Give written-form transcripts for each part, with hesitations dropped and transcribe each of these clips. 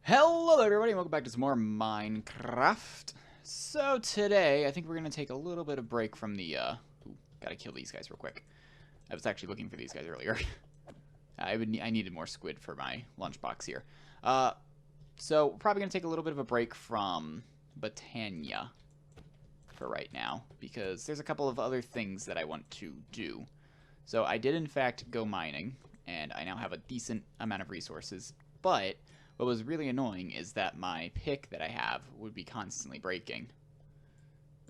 Hello everybody, and welcome back to some more Minecraft. So today, I think we're going to take a little bit of break from the, ooh, gotta kill these guys real quick. I was actually looking for these guys earlier. I needed more squid for my lunchbox here. So we're probably going to take a little bit of a break from Botania for right now, because there's a couple of other things that I want to do. So I did in fact go mining, and I now have a decent amount of resources, but what was really annoying is that my pick that I have would be constantly breaking.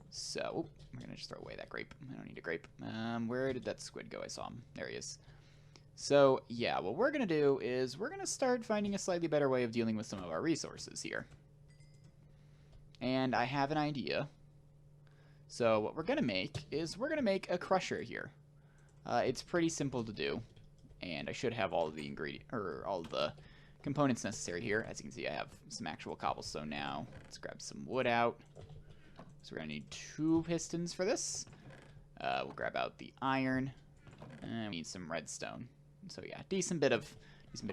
So, we're going to just throw away that grape. I don't need a grape. Where did that squid go? I saw him. There he is. So, yeah, what we're going to do is we're going to start finding a slightly better way of dealing with some of our resources here. And I have an idea. So, what we're going to make is we're going to make a crusher here. It's pretty simple to do. And I should have all of the components necessary here. As you can see, I have some actual cobblestone now. Let's grab some wood out. So we're going to need 2 pistons for this. We'll grab out the iron. And we need some redstone. So yeah, decent bit of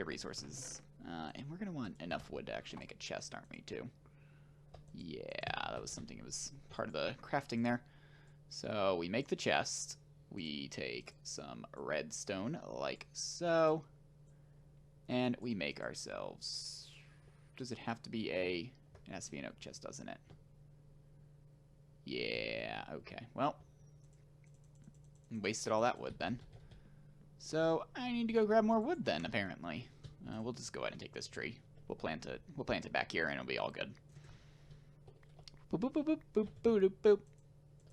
resources. And we're going to want enough wood to actually make a chest, aren't we, too? Yeah, that was something that was part of the crafting there. So we make the chest. We take some redstone, like so. And we make ourselves... Does it have to be a... It has to be an oak chest, doesn't it? Yeah, okay. Well, wasted all that wood then. So I need to go grab more wood then, apparently. We'll just go ahead and take this tree. We'll plant it back here, and it'll be all good. Boop, boop, boop, boop, boop, boop, boop, boop.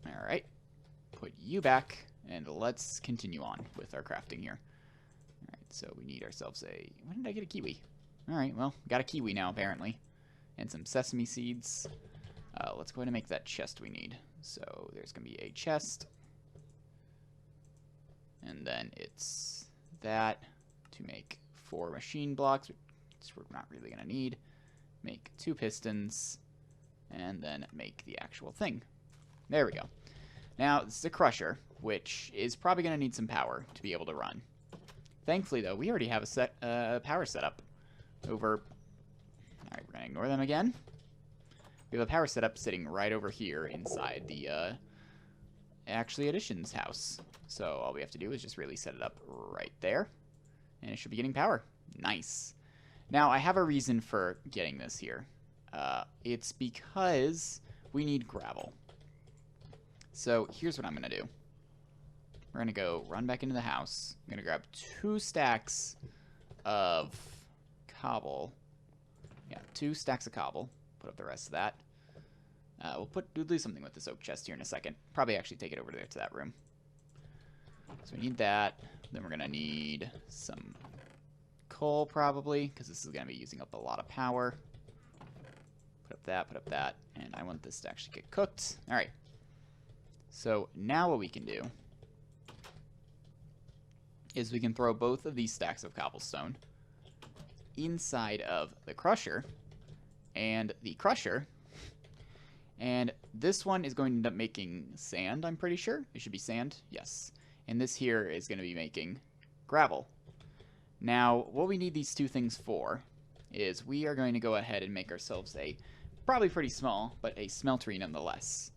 Alright. Put you back, and let's continue on with our crafting here. Alright, so we need ourselves a... When did I get a kiwi? Alright, well, got a kiwi now, apparently. And some sesame seeds. Let's go ahead and make that chest we need. So there's going to be a chest. And then it's that to make 4 machine blocks, which we're not really going to need. Make 2 pistons. And then make the actual thing. There we go. Now, this is a crusher, which is probably going to need some power to be able to run. Thankfully, though, we already have a power setup over... Alright, we're going to ignore them again. We have a power setup sitting right over here inside the Actually Additions house. So all we have to do is just really set it up right there. And it should be getting power. Nice. Now, I have a reason for getting this here. It's because we need gravel. So here's what I'm going to do. We're going to go run back into the house. I'm going to grab 2 stacks of cobble. Yeah, 2 stacks of cobble. Put up the rest of that. We'll do something with this oak chest here in a second. Probably actually take it over there to that room. So we need that. Then we're going to need some coal probably, because this is going to be using up a lot of power. Put up that. And I want this to actually get cooked. Alright. So now what we can do is we can throw both of these stacks of cobblestone inside of the crusher, and the crusher, and this one is going to end up making sand, I'm pretty sure. It should be sand, yes. And this here is going to be making gravel. Now, what we need these 2 things for is we are going to go ahead and make ourselves a, probably pretty small, but a smeltery nonetheless.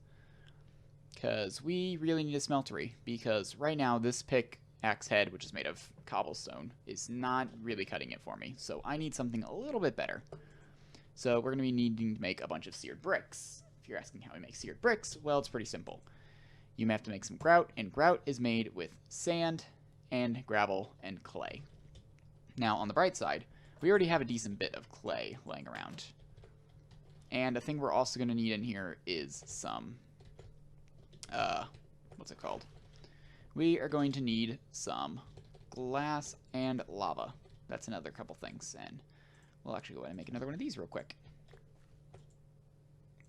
Because we really need a smeltery, because right now this pickaxe head, which is made of cobblestone, is not really cutting it for me. So I need something a little bit better. So we're going to be needing to make a bunch of seared bricks. If you're asking how we make seared bricks, well, it's pretty simple. You have to make some grout, and grout is made with sand and gravel and clay. Now, on the bright side, we already have a decent bit of clay laying around. And a thing we're also going to need in here is some... what's it called? We are going to need some glass and lava. That's another couple things, and we'll actually go ahead and make another one of these real quick.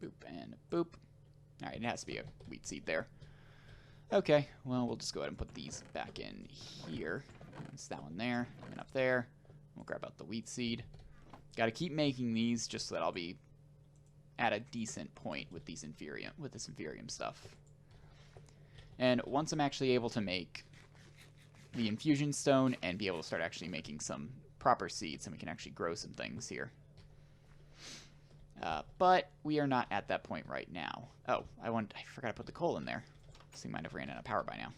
Boop and boop. Alright, it has to be a wheat seed there. Okay, well, we'll just go ahead and put these back in here. It's that one there, and up there. We'll grab out the wheat seed. Gotta keep making these just so that I'll be at a decent point with this inferium stuff. And once I'm actually able to make the infusion stone and be able to start actually making some proper seeds, and we can actually grow some things here. But we are not at that point right now. Oh, I forgot to put the coal in there. This thing might have ran out of power by now.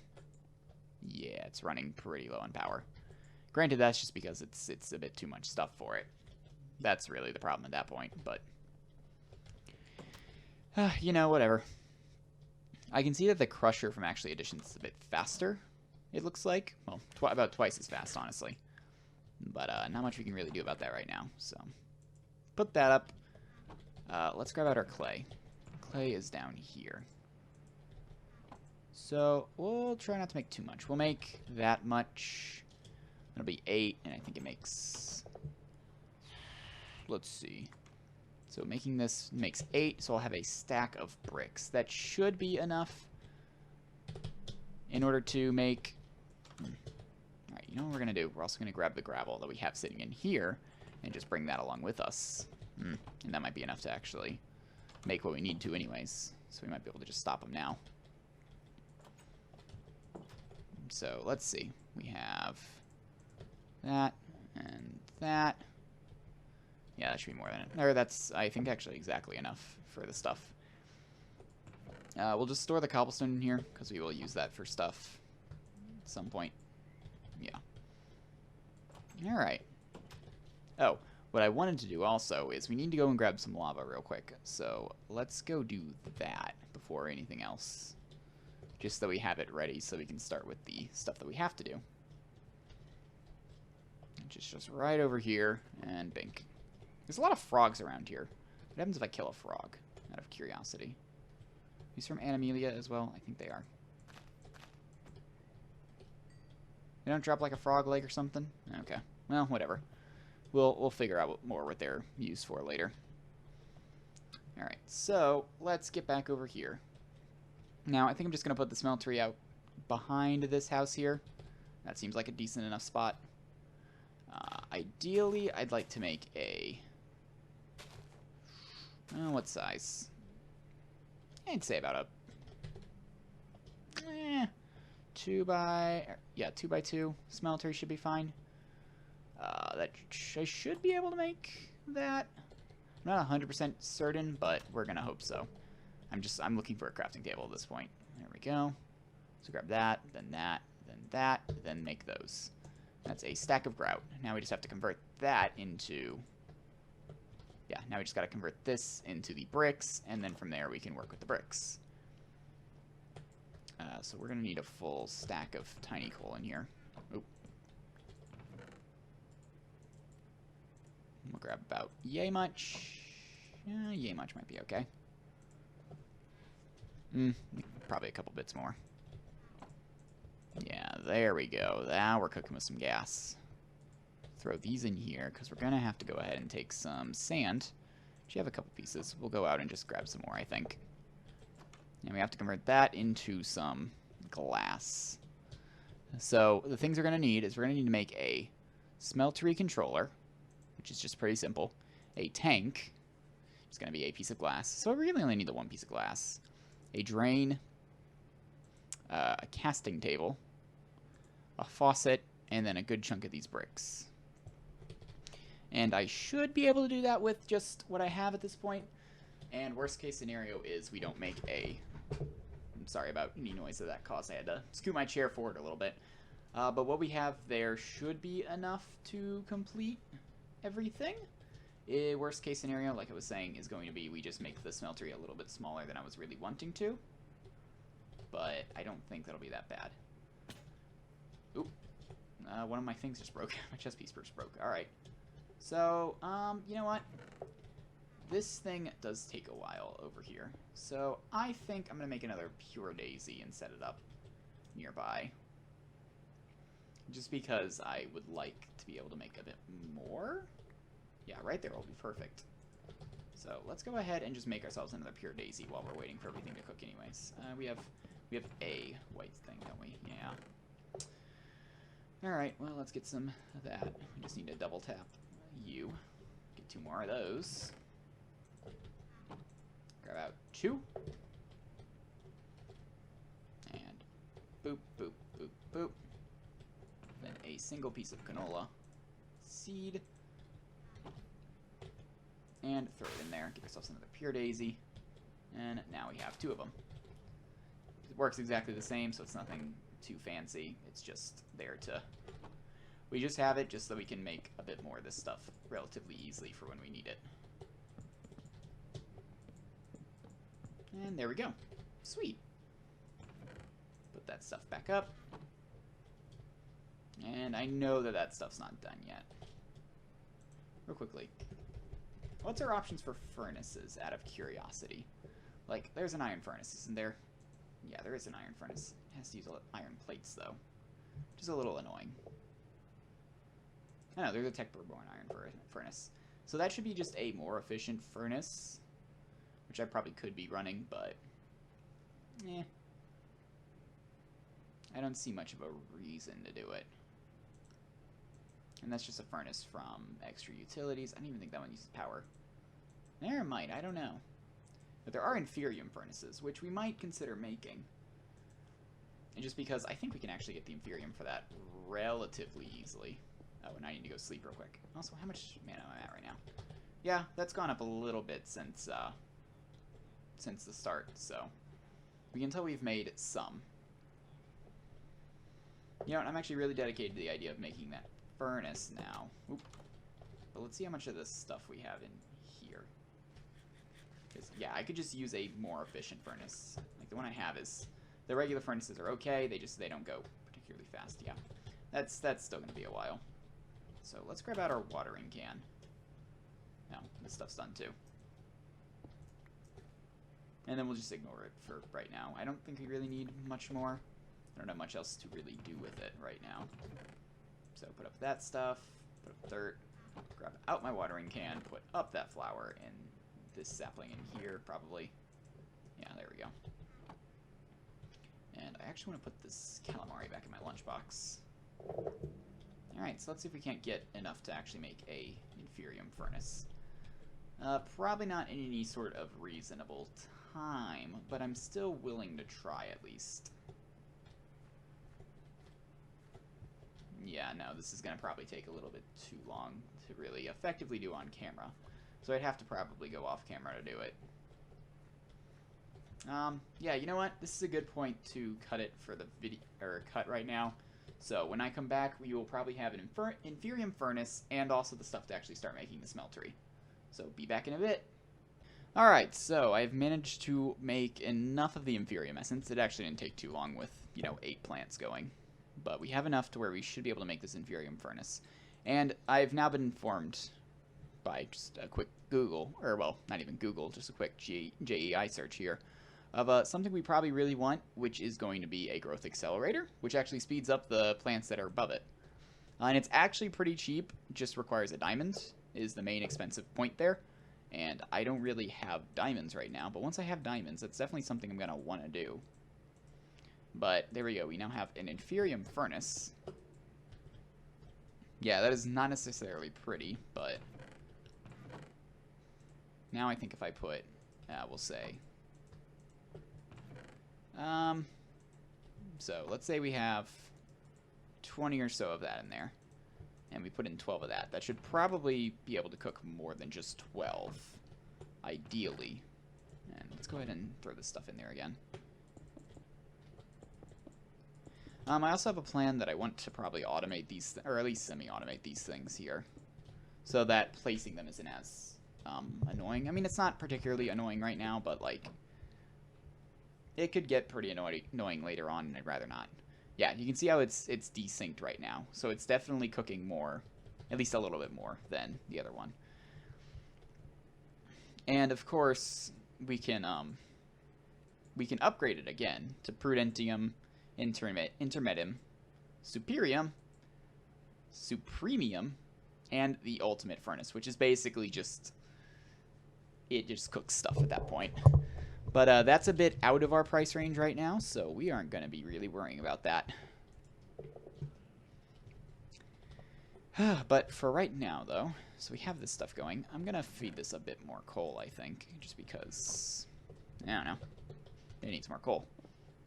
Yeah, it's running pretty low on power. Granted, that's just because it's a bit too much stuff for it. That's really the problem at that point, but... you know, whatever. I can see that the Crusher from Actually Editions is a bit faster, it looks like. Well, about twice as fast, honestly. But not much we can really do about that right now, so... Put that up. Let's grab out our clay. Clay is down here. So, we'll try not to make too much. We'll make that much. It'll be 8, and I think it makes... Let's see. So making this makes 8, so I'll have a stack of bricks. That should be enough in order to make... Alright, you know what we're going to do? We're also going to grab the gravel that we have sitting in here and just bring that along with us. And that might be enough to actually make what we need to anyways. So we might be able to just stop them now. So let's see. We have that and that. Yeah, that should be more than it. Or that's, I think, actually exactly enough for the stuff. We'll just store the cobblestone in here, because we will use that for stuff at some point. Yeah. Alright. Oh, what I wanted to do also is we need to go and grab some lava real quick. So let's go do that before anything else. Just so we have it ready so we can start with the stuff that we have to do. Which is just right over here, and bink. There's a lot of frogs around here. What happens if I kill a frog? Out of curiosity. These from Animelia as well? I think they are. They don't drop like a frog leg or something? Okay. Well, whatever. We'll figure out more what they're used for later. Alright, so let's get back over here. Now, I think I'm just going to put the smeltery out behind this house here. That seems like a decent enough spot. Ideally, I'd like to make a... what size? I'd say about a... 2 by 2 smeltery should be fine. I should be able to make that. I'm not 100% certain, but we're gonna hope so. I'm looking for a crafting table at this point. There we go. So grab that, then that, then make those. That's a stack of grout. Now we just have to convert that into... Yeah, now we just gotta convert this into the bricks, and then from there we can work with the bricks. So we're gonna need a full stack of tiny coal in here. Oop. We'll grab about yay much. Yay much might be okay. Probably a couple bits more. Yeah, there we go. Now we're cooking with some gas. Throw these in here, because we're going to have to go ahead and take some sand. Actually, have a couple pieces. We'll go out and just grab some more, I think. And we have to convert that into some glass. So the things we're going to need is we're going to need to make a smeltery controller, which is just pretty simple. A tank, which is going to be a piece of glass. So we really only need the one piece of glass. A drain, a casting table, a faucet, and then a good chunk of these bricks. And I should be able to do that with just what I have at this point. And worst case scenario is we don't make a... I'm sorry about any noise that caused. I had to scoot my chair forward a little bit. But what we have there should be enough to complete everything. Worst case scenario, like I was saying, is going to be we just make the smeltery a little bit smaller than I was really wanting to. But I don't think that'll be that bad. Oop. One of my things just broke. My chest piece just broke. Alright. So, you know what? This thing does take a while over here. So, I think I'm going to make another pure daisy and set it up nearby. Just because I would like to be able to make a bit more. Yeah, right there will be perfect. So, let's go ahead and just make ourselves another pure daisy while we're waiting for everything to cook anyways. We have a white thing, don't we? Yeah. Alright, well, let's get some of that. We just need to double tap you. Get 2 more of those. Grab out 2. And boop, boop, boop, boop. Then a single piece of canola seed. And and throw it in there. Get ourselves another pure daisy. And now we have 2 of them. It works exactly the same, so it's nothing too fancy. It's just there to... We just have it just so we can make a bit more of this stuff relatively easily for when we need it. And there we go. Sweet. Put that stuff back up. And I know that that stuff's not done yet. Real quickly. What's our options for furnaces, out of curiosity? Like, there's an iron furnace, isn't there? Yeah, there is an iron furnace. It has to use iron plates, though. Which is a little annoying. I know, there's a Tech-Born iron furnace. So that should be just a more efficient furnace. Which I probably could be running, but... I don't see much of a reason to do it. And that's just a furnace from Extra Utilities. I don't even think that one uses power. Never mind, I don't know. But there are Inferium furnaces, which we might consider making. And just because I think we can actually get the Inferium for that relatively easily. Oh, and I need to go sleep real quick. Also, how much mana am I at right now? Yeah, that's gone up a little bit since the start, so we can tell we've made some. You know what, I'm actually really dedicated to the idea of making that furnace now. Oop. But let's see how much of this stuff we have in here. Because, yeah, I could just use a more efficient furnace. Like, the one I have is... The regular furnaces are okay, they don't go particularly fast. Yeah, that's still going to be a while. So let's grab out our watering can. No, this stuff's done too. And then we'll just ignore it for right now. I don't think we really need much more. I don't have much else to really do with it right now. So put up that stuff, put up dirt, grab out my watering can, put up that flower, and this sapling in here, probably. Yeah, there we go. And I actually want to put this calamari back in my lunchbox. Alright, so let's see if we can't get enough to actually make a Inferium furnace. Probably not in any sort of reasonable time, but I'm still willing to try at least. Yeah, no, this is going to probably take a little bit too long to really effectively do on camera. So I'd have to probably go off camera to do it. Yeah, you know what? This is a good point to cut it for the video, or cut right now. So when I come back, we will probably have an Inferium furnace and also the stuff to actually start making the smeltery. So be back in a bit. Alright, so I've managed to make enough of the Inferium essence. It actually didn't take too long with, 8 plants going. But we have enough to where we should be able to make this Inferium furnace. And I've now been informed by just a quick Google, or well, not even Google, just a quick JEI search here, of something we probably really want, which is going to be a growth accelerator, which actually speeds up the plants that are above it. And it's actually pretty cheap, just requires a diamond, is the main expensive point there. And I don't really have diamonds right now, but once I have diamonds, that's definitely something I'm going to want to do. But there we go, we now have an Inferium furnace. Yeah, that is not necessarily pretty, but now I think if I put, we'll say, so let's say we have 20 or so of that in there, and we put in 12 of that. That should probably be able to cook more than just 12, ideally. And let's go ahead and throw this stuff in there again. I also have a plan that I want to probably automate these, or at least semi-automate these things here, so that placing them isn't as annoying. I mean, it's not particularly annoying right now, but like, it could get pretty annoying later on, and I'd rather not. Yeah, you can see how it's desynced right now, so it's definitely cooking more, at least a little bit more than the other one. And of course, we can upgrade it again to Prudentium Intermedium, Superium, Supremium, and the Ultimate Furnace, which is basically just, it just cooks stuff at that point. But that's a bit out of our price range right now, so we aren't going to be really worrying about that. But for right now, though, so we have this stuff going. I'm going to feed this a bit more coal, I think, just because, I don't know, it needs more coal.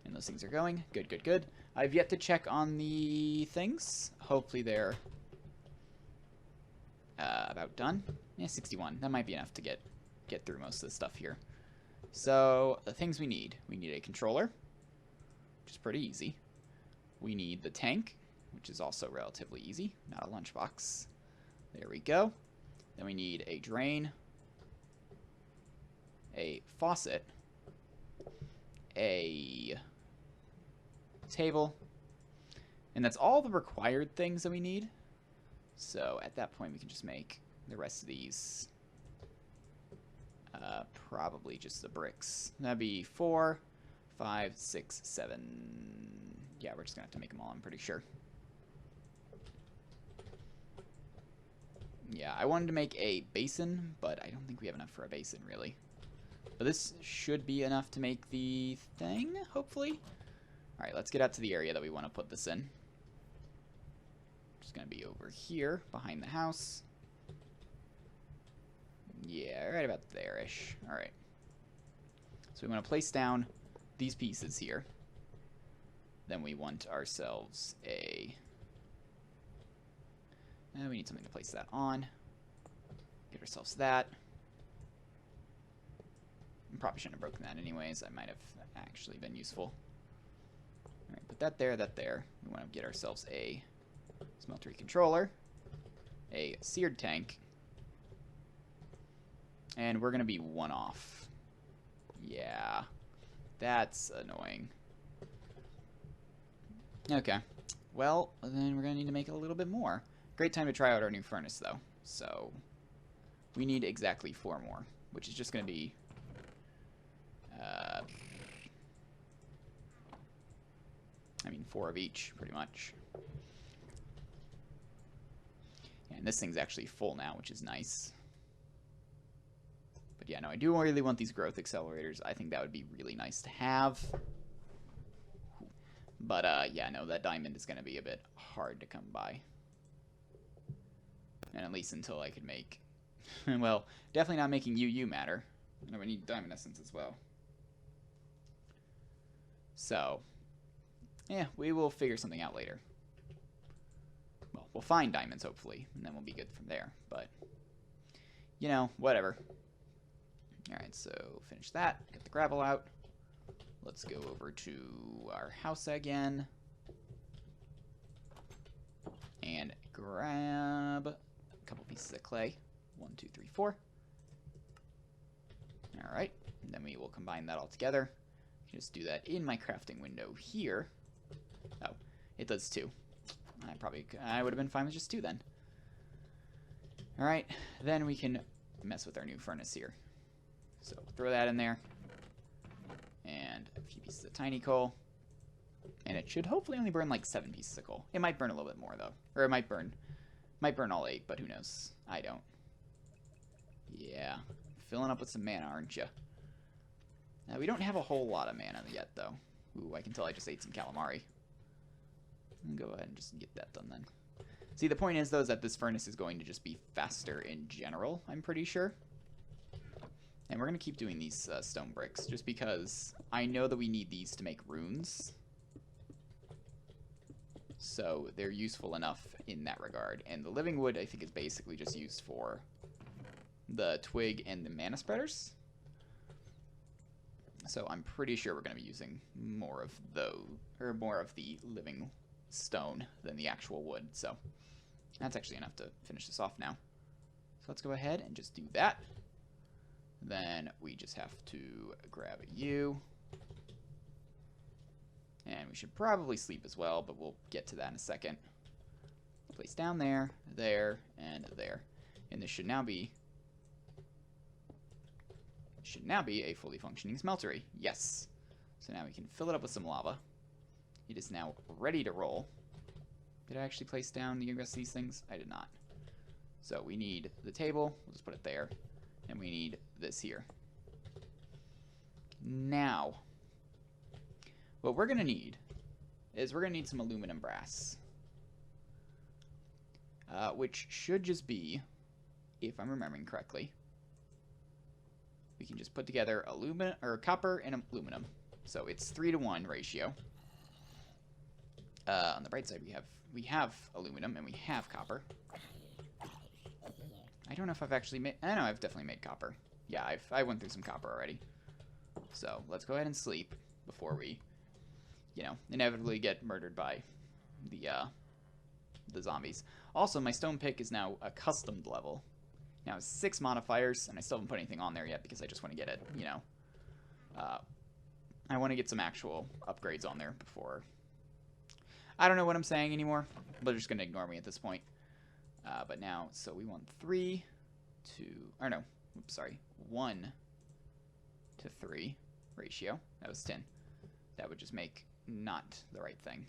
And those things are going. Good, good, good. I've yet to check on the things. Hopefully they're about done. Yeah, 61. That might be enough to get through most of the stuff here. So, the things we need a controller, which is pretty easy. We need the tank, which is also relatively easy, not a lunchbox. There we go. Then we need a drain, a faucet, a table, and that's all the required things that we need. So at that point we can just make the rest of these probably just the bricks. That'd be 4, 5, 6, 7. Yeah, we're just gonna have to make them all, I'm pretty sure. Yeah, I wanted to make a basin, but I don't think we have enough for a basin, really. But this should be enough to make the thing, hopefully. Alright, let's get out to the area that we want to put this in. Just going to be over here, behind the house. Yeah, right about there-ish. Alright. So we want to place down these pieces here. Then we want ourselves a... we need something to place that on. Get ourselves that. Probably shouldn't have broken that anyways. That might have actually been useful. Alright, put that there, that there. We want to get ourselves a smeltery controller, a seared tank, and we're going to be one off. Yeah, that's annoying. Okay, well, then we're going to need to make it a little bit more. Great time to try out our new furnace, though. So, we need exactly 4 more, which is just going to be... I mean, 4 of each, pretty much. Yeah, and this thing's actually full now, which is nice. But yeah, no, I do really want these growth accelerators. I think that would be really nice to have. But, yeah, no, that diamond is going to be a bit hard to come by. And at least until I could make... well, definitely not making UU matter. And we need diamond essence as well. So, yeah, we will figure something out later. Well, we'll find diamonds, hopefully, and then we'll be good from there. But, you know, whatever. Alright, so finish that. Get the gravel out. Let's go over to our house again. And grab a couple pieces of clay. 1, 2, 3, 4. Alright, and then we will combine that all together. Just do that in my crafting window here. Oh, it does 2. I would have been fine with just 2 then. Alright, then we can mess with our new furnace here. So throw that in there. And a few pieces of tiny coal. And it should hopefully only burn like 7 pieces of coal. It might burn a little bit more though. Or it might burn all 8, but who knows. I don't. Yeah. Filling up with some mana, aren't you? Now, we don't have a whole lot of mana yet, though. Ooh, I can tell I just ate some calamari. Go ahead and just get that done, then. See, the point is, though, is that this furnace is going to just be faster in general, I'm pretty sure. And we're going to keep doing these stone bricks, just because I know that we need these to make runes. So, they're useful enough in that regard. And the living wood, I think, is basically just used for the twig and the mana spreaders. So I'm pretty sure we're going to be using more of the living stone than the actual wood. So that's actually enough to finish this off now. So let's go ahead and just do that. Then we just have to grab you. And we should probably sleep as well, but we'll get to that in a second. Place down there, there, and there. And this should now be a fully functioning smeltery. Yes. So now we can fill it up with some lava. It is now ready to roll. Did I actually place down the rest of these things? I did not. So we need the table. We'll just put it there. And we need this here. Now, what we're going to need is we're going to need some aluminum brass. Which should just be, if I'm remembering correctly, we can just put together copper and aluminum. So it's 3-to-1 ratio. On the bright side, we have aluminum and we have copper. I don't know if I've actually made... I know I've definitely made copper. Yeah, I went through some copper already. So, let's go ahead and sleep before we, you know, inevitably get murdered by the zombies. Also, my stone pick is now a customed level. Now, it's 6 modifiers, and I still haven't put anything on there yet because I just want to get it, you know. I want to get some actual upgrades on there before... I don't know what I'm saying anymore. They're just going to ignore me at this point. But now, so we want 3 to... Or no, oops, sorry. 1 to 3 ratio. That was 10. That would just make not the right thing.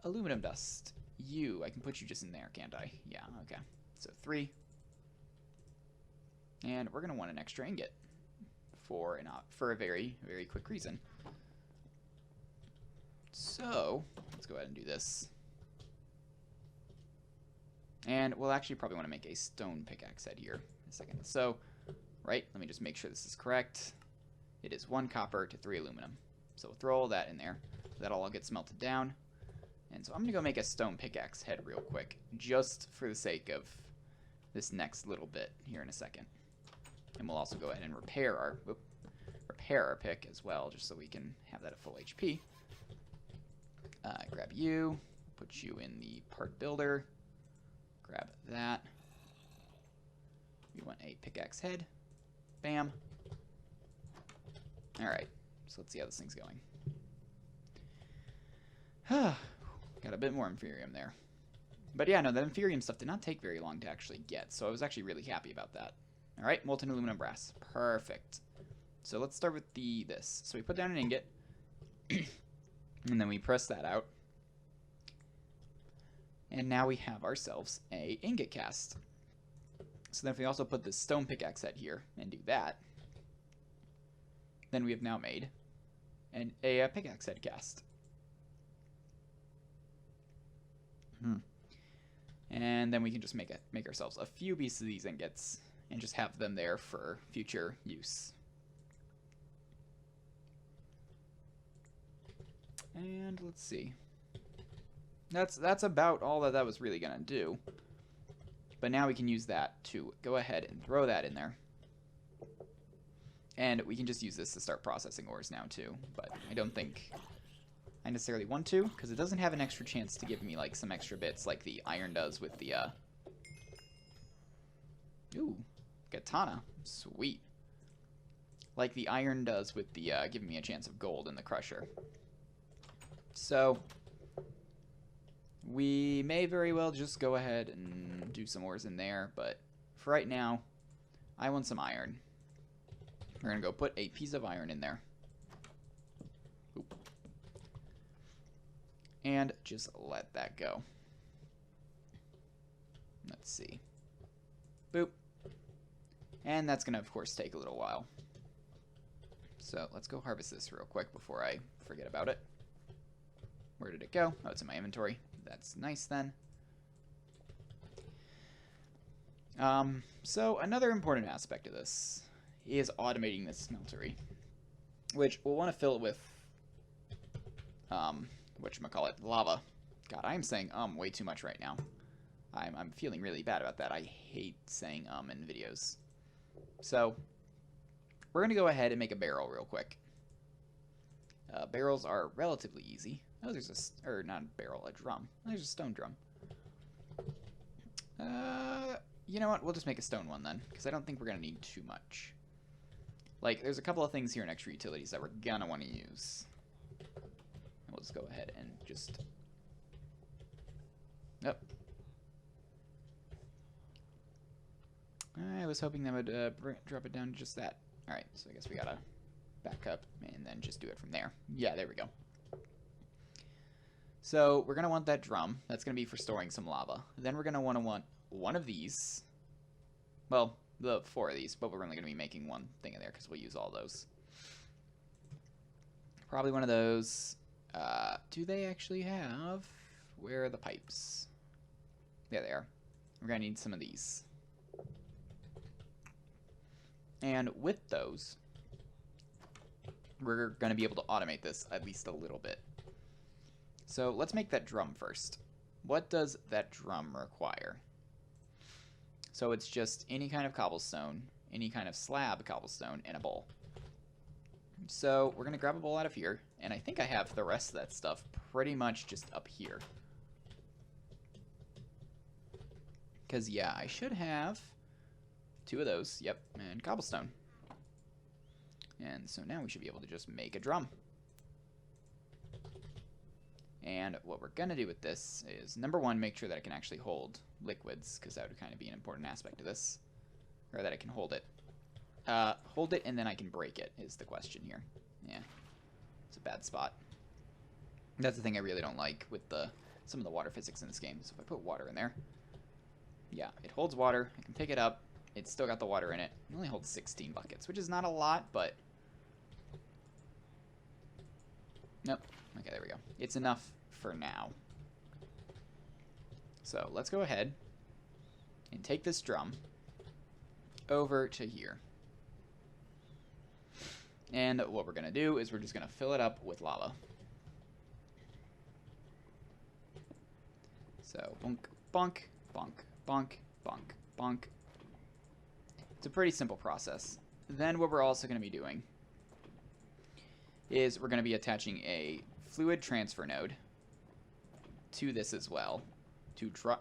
Aluminum dust. I can put you just in there, can't I? Yeah, okay. So 3. And we're going to want an extra ingot for a very, very quick reason. So, let's go ahead and do this. And we'll actually probably want to make a stone pickaxe head here in a second. So, right, let me just make sure this is correct. It is 1 copper to 3 aluminum. So we'll throw all that in there. That'll all get smelted down. And so I'm going to go make a stone pickaxe head real quick, just for the sake of this next little bit here in a second. And we'll also go ahead and repair our pick as well, just so we can have that at full HP. Grab you, put you in the part builder, grab that. We want a pickaxe head. Bam. Alright, so let's see how this thing's going. Got a bit more Inferium there. But yeah, no, that Inferium stuff did not take very long to actually get, so I was actually really happy about that. Alright, molten aluminum brass. Perfect. So let's start with this. So we put down an ingot, and then we press that out. And now we have ourselves a ingot cast. So then if we also put this stone pickaxe head here and do that, then we have now made a pickaxe head cast. And then we can just make ourselves a few pieces of these ingots and just have them there for future use. And let's see. That's about all that was really gonna do. But now we can use that to go ahead and throw that in there. And we can just use this to start processing ores now too. But I don't think I necessarily want to, because it doesn't have an extra chance to give me like some extra bits like the iron does with the ooh, katana. Sweet. Like the iron does with the giving me a chance of gold in the crusher. So we may very well just go ahead and do some ores in there, but for right now, I want some iron. We're going to go put a piece of iron in there. Oop. And just let that go. Let's see. Boop. And that's going to, of course, take a little while. So let's go harvest this real quick before I forget about it. Where did it go? Oh, it's in my inventory. That's nice then. So another important aspect of this is automating this smeltery, which we'll want to fill it with, whatchamacallit, lava. God, I am saying way too much right now. I'm feeling really bad about that. I hate saying in videos. So we're gonna go ahead and make a barrel real quick. Barrels are relatively easy. Oh, there's or not a barrel, a drum. There's a stone drum. You know what? We'll just make a stone one then, because I don't think we're gonna need too much. Like, there's a couple of things here in extra utilities that we're gonna want to use. And we'll just go ahead and just... Yep. I was hoping that would drop it down to just that. Alright, so I guess we gotta back up and then just do it from there. Yeah, there we go. So we're going to want that drum. That's going to be for storing some lava. Then we're going to want one of these. Well, the 4 of these, but we're only going to be making one thing in there because we'll use all those. Probably one of those. Do they actually have... Where are the pipes? There they are. We're going to need some of these. And with those, we're going to be able to automate this at least a little bit. So let's make that drum first. What does that drum require? So it's just any kind of cobblestone, any kind of slab cobblestone, and a bowl. So we're going to grab a bowl out of here, and I think I have the rest of that stuff pretty much just up here. Because, yeah, I should have 2 of those, yep, and cobblestone. And so now we should be able to just make a drum. And what we're going to do with this is, number one, make sure that it can actually hold liquids, because that would kind of be an important aspect of this. Or that it can hold it. Hold it and then I can break it, is the question here. Yeah, it's a bad spot. That's the thing I really don't like with some of the water physics in this game. So if I put water in there, yeah, it holds water. I can pick it up. It's still got the water in it. It only holds 16 buckets, which is not a lot, but... Nope. Okay, there we go. It's enough for now. So let's go ahead and take this drum over to here. And what we're going to do is we're just going to fill it up with lava. So, bonk, bonk, bonk, bonk, bonk, bonk. It's a pretty simple process. Then what we're also going to be doing is we're going to be attaching a fluid transfer node to this as well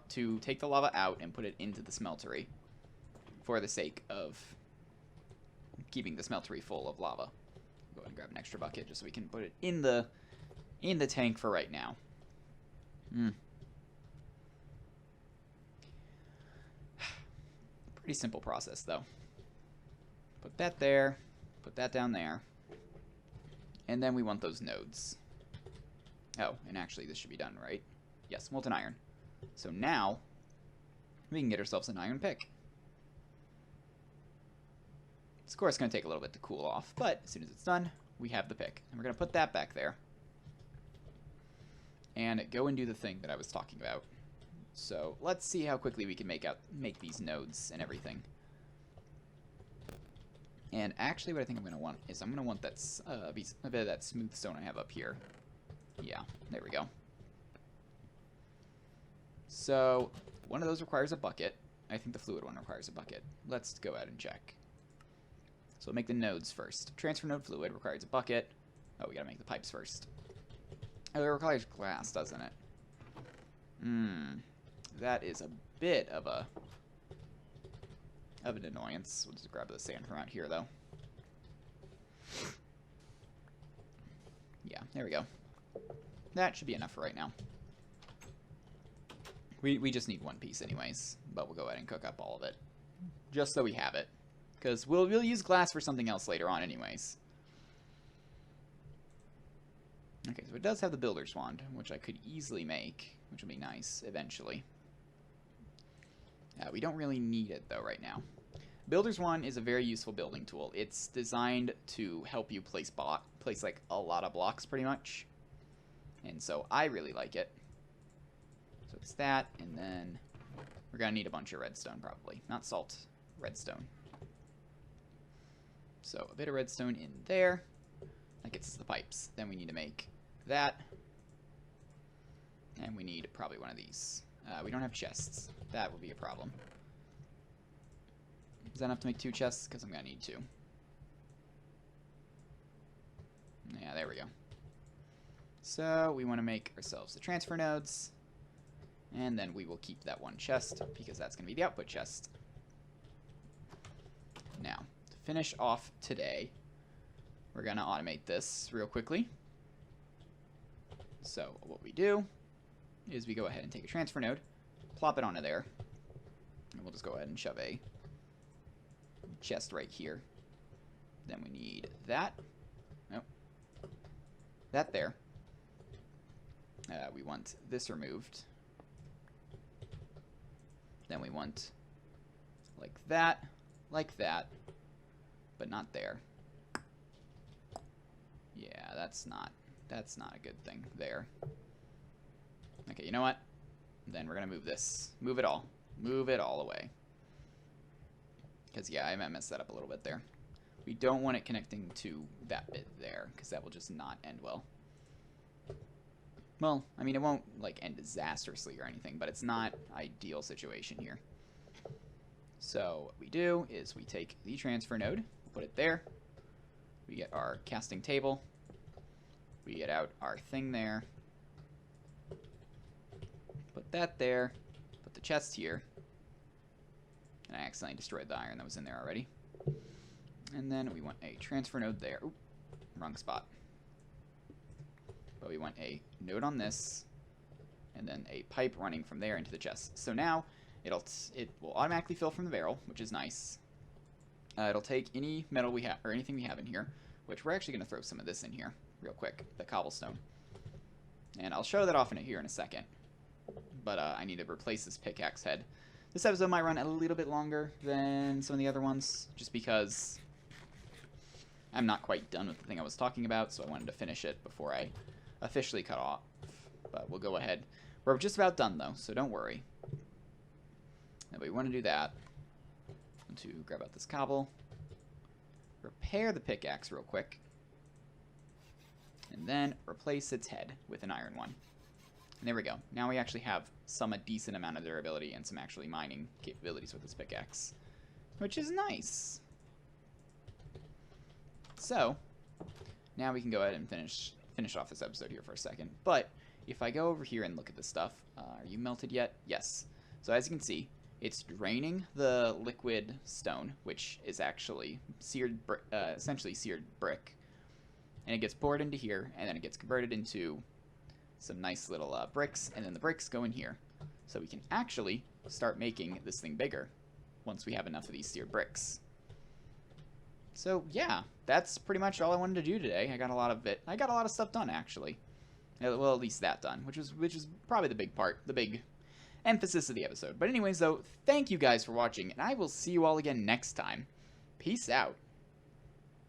to take the lava out and put it into the smeltery for the sake of keeping the smeltery full of lava. Go ahead and grab an extra bucket just so we can put it in the tank for right now. Pretty simple process though. Put that there, put that down there, and then we want those nodes. Oh, and actually this should be done, right? Yes, molten iron. So now we can get ourselves an iron pick. It's of course going to take a little bit to cool off, but as soon as it's done, we have the pick. And we're going to put that back there. And go and do the thing that I was talking about. So let's see how quickly we can make these nodes and everything. And actually what I think I'm going to want is I'm going to want that a bit of that smooth stone I have up here. Yeah, there we go. So one of those requires a bucket. I think the fluid one requires a bucket. Let's go ahead and check. So we'll make the nodes first. Transfer node fluid requires a bucket. Oh, we gotta make the pipes first. Oh, it requires glass, doesn't it? That is a bit of an annoyance. We'll just grab the sand from out here, though. Yeah, there we go. That should be enough for right now. We just need one piece anyways, but we'll go ahead and cook up all of it. Just so we have it. Because we'll use glass for something else later on anyways. Okay, so it does have the builder's wand, which I could easily make, which will be nice eventually. We don't really need it, though, right now. Builder's wand is a very useful building tool. It's designed to help you place like a lot of blocks, pretty much. And so I really like it. So it's that, and then we're going to need a bunch of redstone, probably. Not salt, redstone. So a bit of redstone in there. That gets us the pipes. Then we need to make that. And we need probably one of these. We don't have chests. That would be a problem. Is that enough to make 2 chests? Because I'm going to need 2. Yeah, there we go. So we want to make ourselves the transfer nodes. And then we will keep that 1 chest because that's going to be the output chest. Now, to finish off today, we're going to automate this real quickly. So what we do is we go ahead and take a transfer node, plop it onto there, and we'll just go ahead and shove a chest right here. Then we need that. Nope. That there. We want this removed. Then we want like that, but not there. Yeah, that's not a good thing there. Okay, you know what? Then we're gonna move this. Move it all. Move it all away. Because, yeah, I might mess that up a little bit there. We don't want it connecting to that bit there, because that will just not end well. Well, I mean, it won't, like, end disastrously or anything, but it's not ideal situation here. So what we do is we take the transfer node, put it there. We get our casting table. We get out our thing there. Put that there. Put the chest here. And I accidentally destroyed the iron that was in there already. And then we want a transfer node there. Oop, wrong spot. But we want a node on this, and then a pipe running from there into the chest. So now it will automatically fill from the barrel, which is nice. It'll take any metal we have, or anything we have in here, which we're actually going to throw some of this in here real quick, the cobblestone. And I'll show that off here in a second. But I need to replace this pickaxe head. This episode might run a little bit longer than some of the other ones, just because I'm not quite done with the thing I was talking about, so I wanted to finish it before I officially cut off. But we'll go ahead. We're just about done, though, so don't worry. And we want to do that. Want to grab out this cobble. Repair the pickaxe real quick. And then replace its head with an iron one. And there we go. Now we actually have a decent amount of durability and some actually mining capabilities with this pickaxe, which is nice. So, now we can go ahead and finish off this episode here for a second. But if I go over here and look at this stuff, are you melted yet? Yes. So as you can see, it's draining the liquid stone, which is actually essentially seared brick. And it gets poured into here, and then it gets converted into some nice little bricks, and then the bricks go in here. So we can actually start making this thing bigger once we have enough of these seared bricks. So yeah, that's pretty much all I wanted to do today. I got a lot of stuff done, actually. Well, at least that done, which is probably the big part, the big emphasis of the episode. But anyways, though, thank you guys for watching, and I will see you all again next time. Peace out.